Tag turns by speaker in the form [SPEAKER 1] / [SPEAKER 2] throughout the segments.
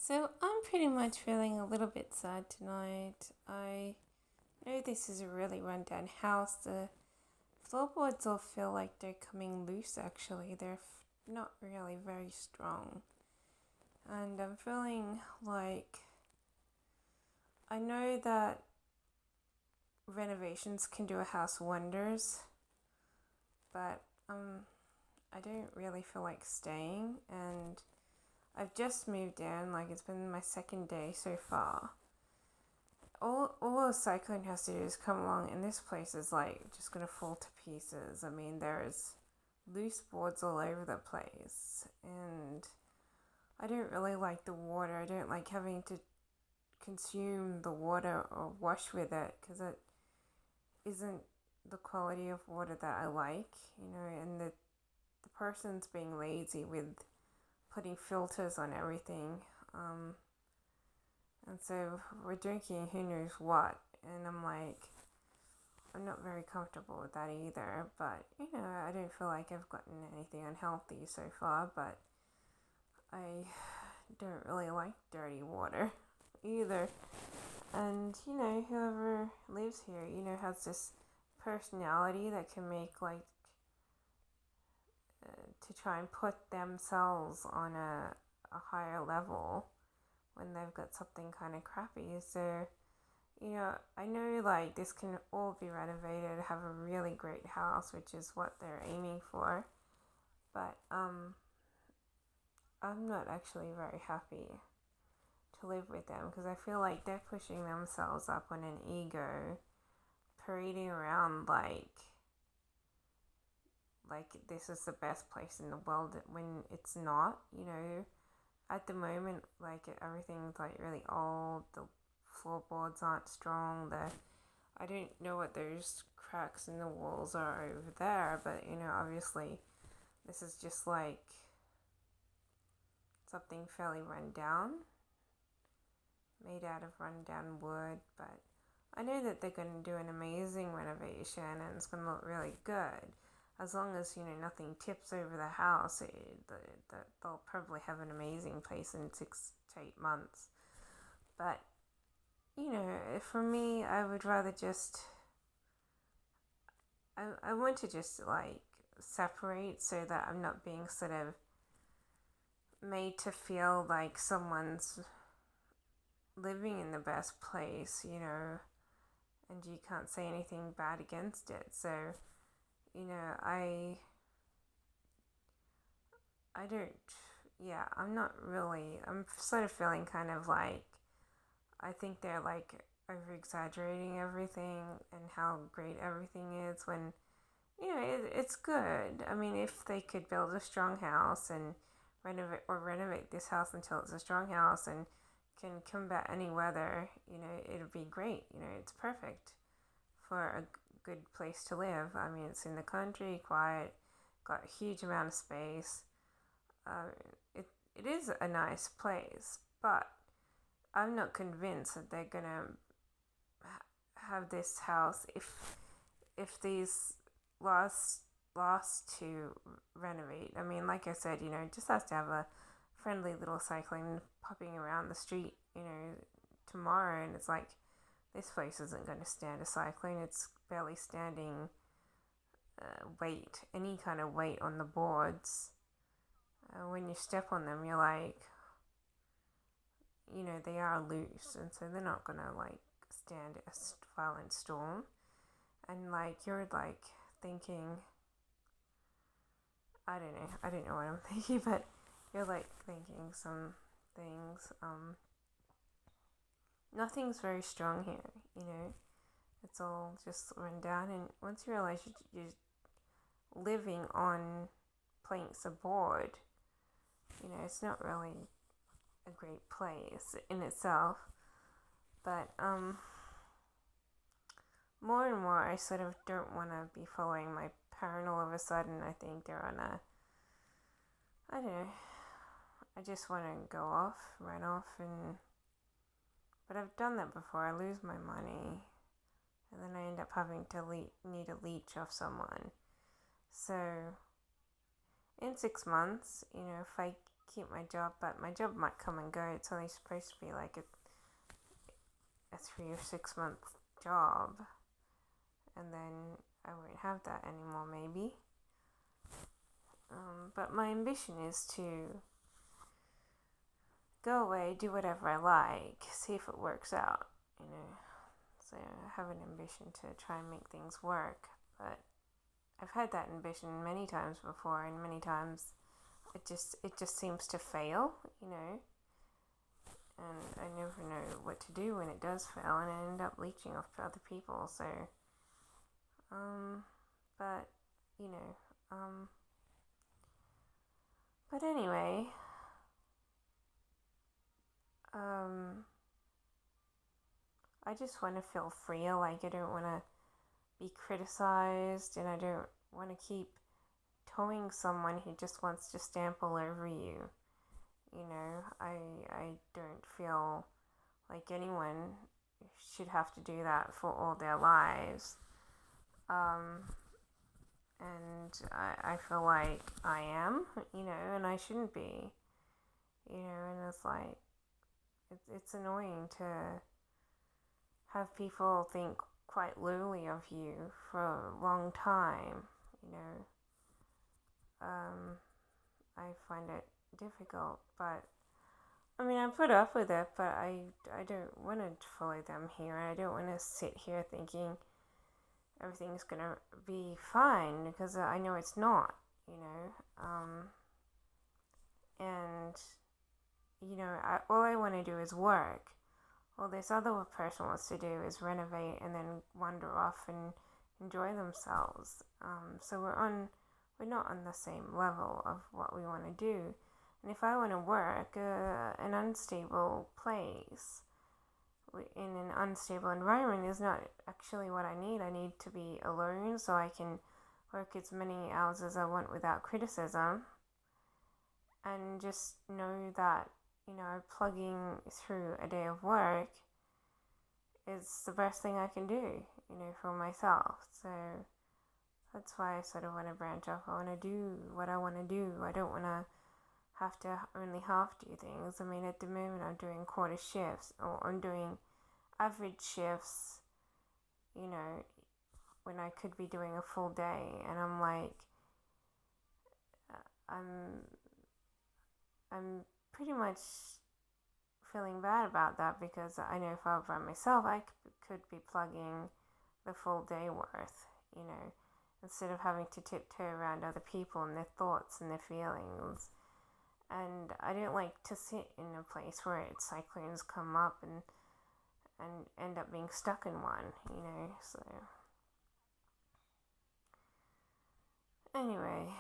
[SPEAKER 1] So I'm pretty much feeling a little bit sad tonight. I know this is a really rundown house. The floorboards all feel like they're coming loose actually. They're not really very strong. And I'm feeling like I know that renovations can do a house wonders, but I don't really feel like staying, and I've just moved in, like it's been my second day so far. All a cyclone has to do is come along, and this place is like just gonna fall to pieces. I mean, there's loose boards all over the place, and I don't really like the water. I don't like having to consume the water or wash with it because it isn't the quality of water that I like, and the person's being lazy with putting filters on everything. Um, and so we're drinking who knows what, and I'm not very comfortable with that either, but I don't feel like I've gotten anything unhealthy so far, but I don't really like dirty water either. And whoever lives here, has this personality that can make to try and put themselves on a higher level when they've got something kind of crappy. So I know like this can all be renovated, have a really great house, which is what they're aiming for. But I'm not actually very happy to live with them because I feel like they're pushing themselves up on an ego, parading around like this is the best place in the world when it's not. At the moment, like everything's like really old. The floorboards aren't strong. The I don't know what those cracks in the walls are over there, but obviously this is just like something fairly run down, made out of rundown wood. But I know that they're going to do an amazing renovation and it's going to look really good. As long as nothing tips over the house, they'll probably have an amazing place in 6 to 8 months. But for me, I would rather just I want to just like separate so that I'm not being sort of made to feel like someone's living in the best place, and you can't say anything bad against it. So, you know, I I don't yeah, I'm not really I'm sort of feeling kind of like I think they're like over exaggerating everything and how great everything is when it's good. I mean, if they could build a strong house and renovate this house until it's a strong house and can combat any weather, it'd be great. It's perfect for a good place to live. I mean, it's in the country, quiet, got a huge amount of space. Uh, it is a nice place, but I'm not convinced that they're gonna have this house if these last to renovate. I mean, like I said, it just has to have a friendly little cycling popping around the street, tomorrow, and it's like this place isn't going to stand a cyclone. It's barely standing weight, any kind of weight on the boards. When you step on them, you're like, they are loose, and so they're not gonna like stand a violent storm. And like you're like thinking, I don't know what I'm thinking, but you're like thinking some things. Nothing's very strong here, It's all just run down, and once you realize you're living on planks of board, it's not really a great place in itself. But more and more, I sort of don't want to be following my parent all of a sudden. I think they're on I don't know, I just want to go off, run off, but I've done that before. I lose my money, and then I end up having to need a leech off someone. So, in 6 months, if I keep my job, but my job might come and go. It's only supposed to be like a 3 or 6 month job, and then I won't have that anymore, maybe. But my ambition is to go away, do whatever I like, see if it works out, you know. So I have an ambition to try and make things work, but I've had that ambition many times before, and many times it just seems to fail, you know. And I never know what to do when it does fail, and I end up leeching off to other people. So, but you know, but anyway, I just want to feel freer. Like I don't want to be criticized, and I don't want to keep towing someone who just wants to stamp all over you. You know, I don't feel like anyone should have to do that for all their lives. Um, and I feel like I am, you know, and I shouldn't be, you know, and it's like, it's annoying to have people think quite lowly of you for a long time, you know. I find it difficult, but I mean, I put up with it, but I don't want to follow them here. I don't want to sit here thinking everything's gonna be fine because I know it's not, you know. And you know, all I want to do is work. All this other person wants to do is renovate and then wander off and enjoy themselves. So we're not on the same level of what we want to do. And if I want to work an unstable place in an unstable environment is not actually what I need. I need to be alone so I can work as many hours as I want without criticism, and just know that, you know, plugging through a day of work is the best thing I can do, you know, for myself. So that's why I sort of want to branch off. I want to do what I want to do. I don't want to have to only half do things. I mean, at the moment, I'm doing quarter shifts, or I'm doing average shifts, you know, when I could be doing a full day. And I'm like, I'm pretty much feeling bad about that, because I know if I were by myself, I could be plugging the full day worth, you know, instead of having to tiptoe around other people and their thoughts and their feelings. And I don't like to sit in a place where cyclones come up and end up being stuck in one, you know. So anyway,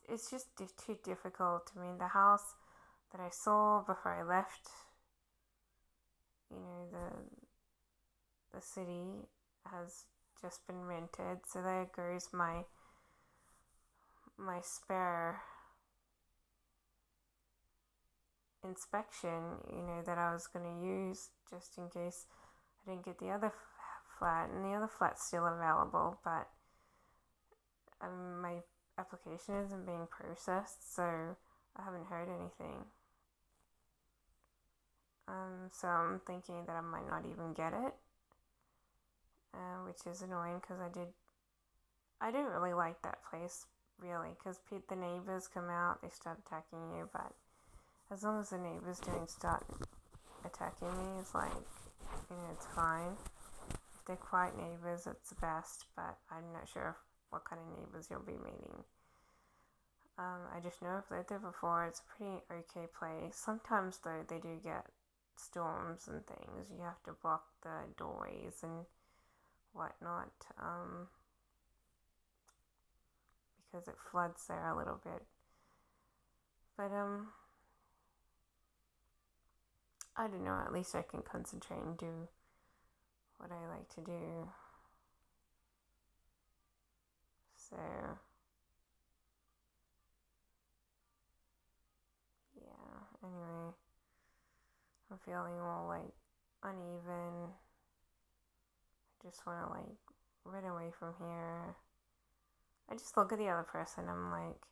[SPEAKER 1] it's just too difficult. I mean, the house that I saw before I left, you know, the city has just been rented, so there goes my spare inspection, you know, that I was going to use just in case I didn't get the other flat, and the other flat's still available, but my application isn't being processed, so I haven't heard anything. So I'm thinking that I might not even get it, which is annoying because I didn't really like that place, really, because the neighbors come out, they start attacking you, but as long as the neighbors don't start attacking me, it's like, you know, it's fine. If they're quiet neighbors, it's the best, but I'm not sure what kind of neighbors you'll be meeting. I just know I've lived there before. It's a pretty okay place. Sometimes, though, they do get storms and things. You have to block the doorways and whatnot, because it floods there a little bit. But I don't know. At least I can concentrate and do what I like to do. So yeah. Anyway, I'm feeling all like uneven. I just want to like run away from here. I just look at the other person. I'm like,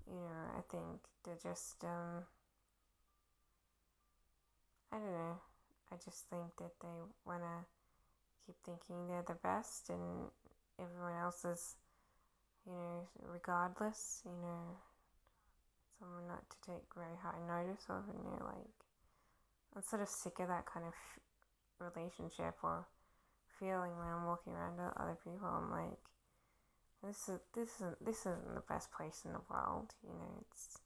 [SPEAKER 1] I think they're just, I don't know. I just think that they want to keep thinking they're the best and everyone else is, regardless, someone not to take very high notice of. And you're like, I'm sort of sick of that kind of relationship or feeling when I'm walking around with other people. I'm like, this isn't the best place in the world. It's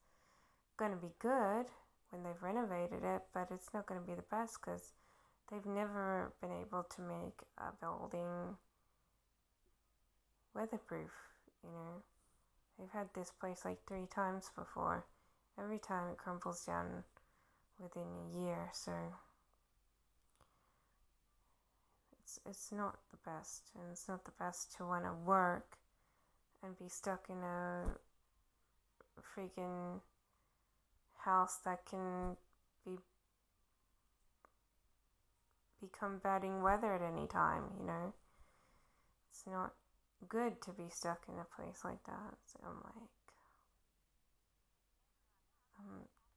[SPEAKER 1] going to be good when they've renovated it, but it's not going to be the best because they've never been able to make a building weatherproof. They've had this place like 3 times before. Every time it crumbles down within a year, so it's not the best, and it's not the best to want to work and be stuck in a freaking house that can become batting weather at any time. It's not good to be stuck in a place like that. So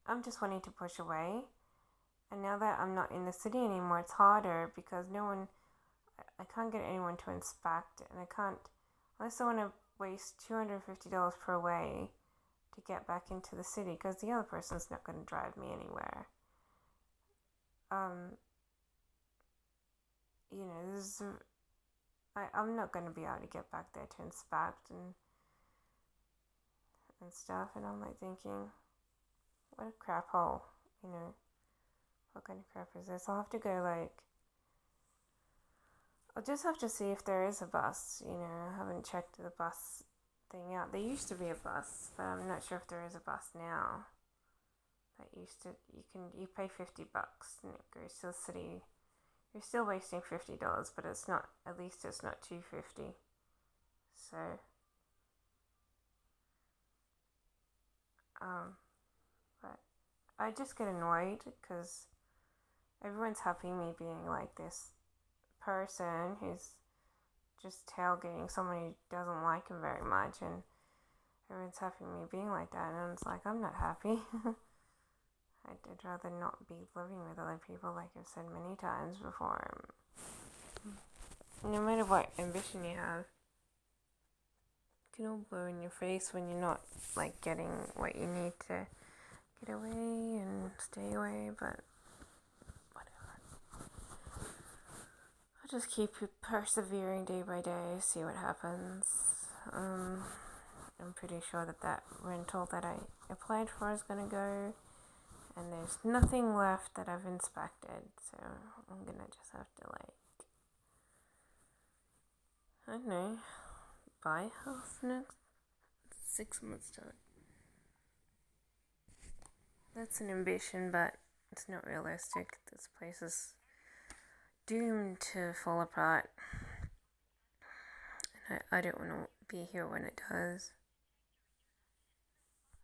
[SPEAKER 1] I'm just wanting to push away. And now that I'm not in the city anymore, it's harder because I can't get anyone to inspect, and I can't, unless I want to waste $250 per way to get back into the city, because the other person's not going to drive me anywhere. I'm not going to be able to get back there to inspect and stuff, and I'm like thinking, what a crap hole, what kind of crap is this? I'll have to go I'll just have to see if there is a bus. I haven't checked the bus thing out. There used to be a bus, but I'm not sure if there is a bus now. You pay $50 and it goes to the city. You're still wasting $50, but at least it's not $250. So, but I just get annoyed because everyone's happy me being like this person who's just tailgating someone who doesn't like him very much, and everyone's happy me being like that, and it's like, I'm not happy. I'd rather not be living with other people, like I've said many times before. No matter what ambition you have, it can all blow in your face when you're not getting what you need to get away and stay away, but I'll just keep persevering day by day, see what happens. I'm pretty sure that rental that I applied for is going to go, and there's nothing left that I've inspected, so I'm going to just have to I don't know, buy a house next 6 months time. That's an ambition, but it's not realistic. This place is doomed to fall apart. And I don't want to be here when it does.